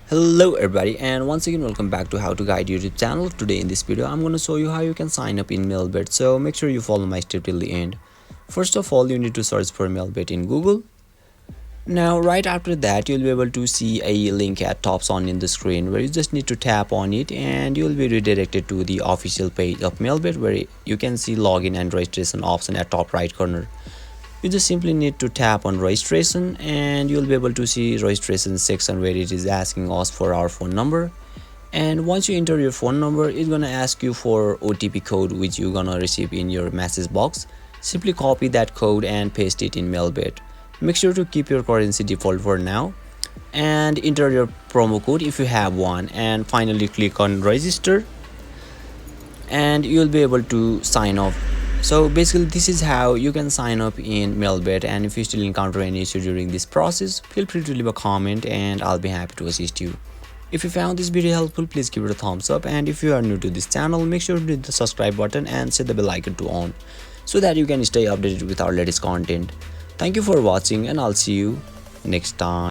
Hello everybody, and once again welcome back to How to Guide YouTube channel. Today in this video I'm going to show you how you can sign up in Melbet, so make sure you follow my step till the end. First of all, you need to search for Melbet in Google. Now right after that you'll be able to see a link at top on in the screen where you just need to tap on it and you'll be redirected to the official page of Melbet where you can see login and registration option at top right corner. You just simply need to tap on registration and you'll be able to see registration section where it is asking us for our phone number. And once you enter your phone number, it's gonna ask you for OTP code which you're gonna receive in your message box. Simply copy that code and paste it in Melbet. Make sure to keep your currency default for now and enter your promo code if you have one, and finally click on register and you'll be able to sign up. So basically this is how you can sign up in Melbet, and if you still encounter any issue during this process, feel free to leave a comment and I'll be happy to assist you. If you found this video helpful, please give it a thumbs up, and if you are new to this channel, make sure to hit the subscribe button and set the bell icon to on so that you can stay updated with our latest content. Thank you for watching and I'll see you next time.